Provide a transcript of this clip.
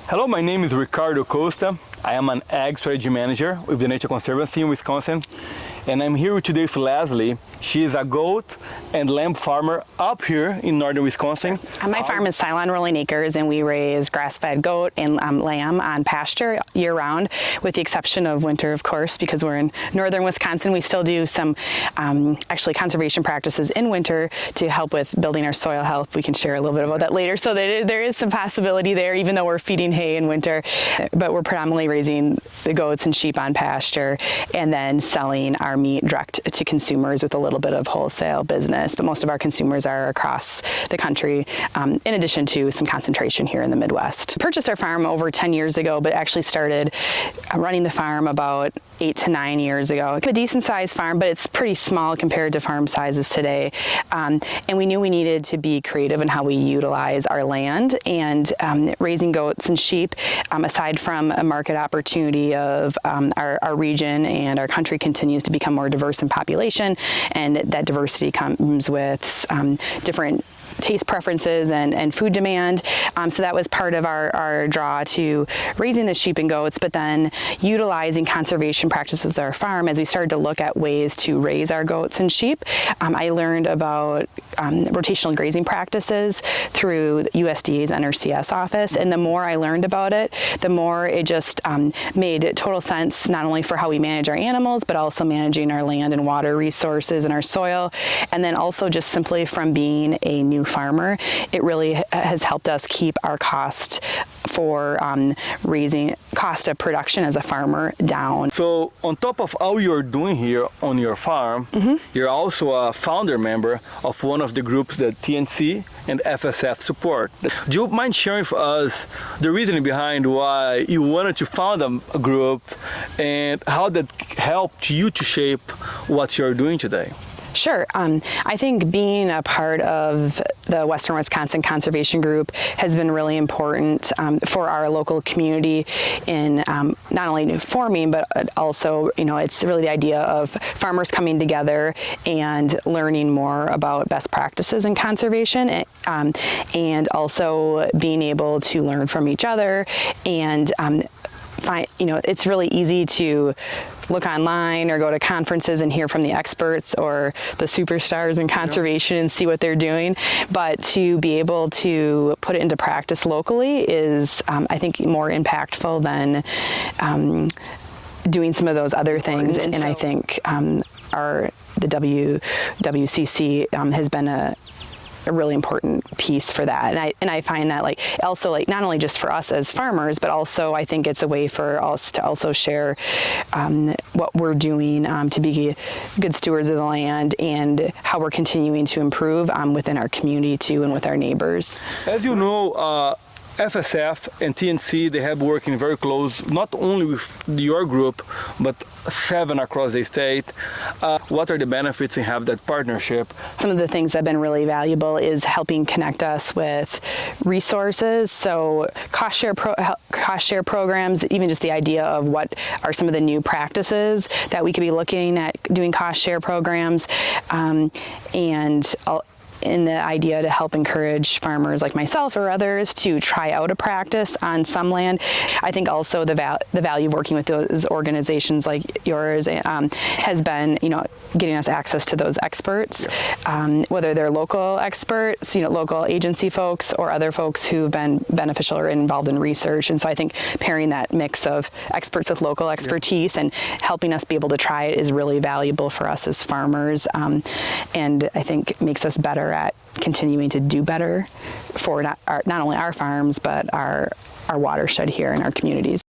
Hello, my name is Ricardo Costa. I am an Ag Strategy Manager with the Nature Conservancy in Wisconsin. And I'm here today with Leslie. She is a goat and lamb farmer up here in northern Wisconsin. My farm is Cylon Rolling Acres, and we raise grass-fed goat and lamb on pasture year-round, with the exception of winter, of course, because we're in northern Wisconsin. We still do some actually conservation practices in winter to help with building our soil health. We can share a little bit about that later. So there is some possibility there, even though we're feeding hay in winter, but we're predominantly raising the goats and sheep on pasture and then selling our meat direct to consumers with a little bit of wholesale business. But most of our consumers are across the country, in addition to some concentration here in the Midwest. Purchased our farm over 10 years ago, but actually started running the farm about 8 to 9 years ago. It's a decent sized farm, but it's pretty small compared to farm sizes today. And we knew we needed to be creative in how we utilize our land, and raising goats and sheep, aside from a market opportunity of our region and our country continues to become more diverse in population, and that diversity comes with different taste preferences and food demand. So that was part of our draw to raising the sheep and goats, but then utilizing conservation practices with our farm as we started to look at ways to raise our goats and sheep. I learned about rotational grazing practices through USDA's NRCS office, and the more I learned about it, the more it just made total sense, not only for how we manage our animals, but also managing our land and water resources and our soil. And then also just simply from being a new farmer, it really has helped us keep our cost for raising cost of production as a farmer down. So on top of all you're doing here on your farm, you're also a founder member of one of the groups that TNC and FSF support. Do you mind sharing with us the reasoning behind why you wanted to found a group and how that helped you to shape what you're doing today? Sure. I think being a part of the Western Wisconsin Conservation Group has been really important for our local community in not only forming, but also, it's really the idea of farmers coming together and learning more about best practices in conservation, and also being able to learn from each other and it's really easy to look online or go to conferences and hear from the experts or the superstars in conservation and see what they're doing. But to be able to put it into practice locally is, I think, more impactful than doing some of those other things. And I think the WCC has been a really important piece for that, and I find that also not only just for us as farmers, but also I think it's a way for us to also share what we're doing to be good stewards of the land and how we're continuing to improve within our community too, and with our neighbors. As you know, FSF and TNC, they have working very close, not only with your group, but 7 across the state. What are the benefits in having that partnership? Some of the things that have been really valuable is helping connect us with resources. So cost share programs, even just the idea of what are some of the new practices that we could be looking at doing cost share programs, in the idea to help encourage farmers like myself or others to try out a practice on some land. I think also the value of working with those organizations like yours has been, getting us access to those experts, whether they're local experts, local agency folks, or other folks who've been beneficial or involved in research. And so I think pairing that mix of experts with local expertise and helping us be able to try it is really valuable for us as farmers, and I think makes us better at continuing to do better for not only our farms, but our watershed here in our communities.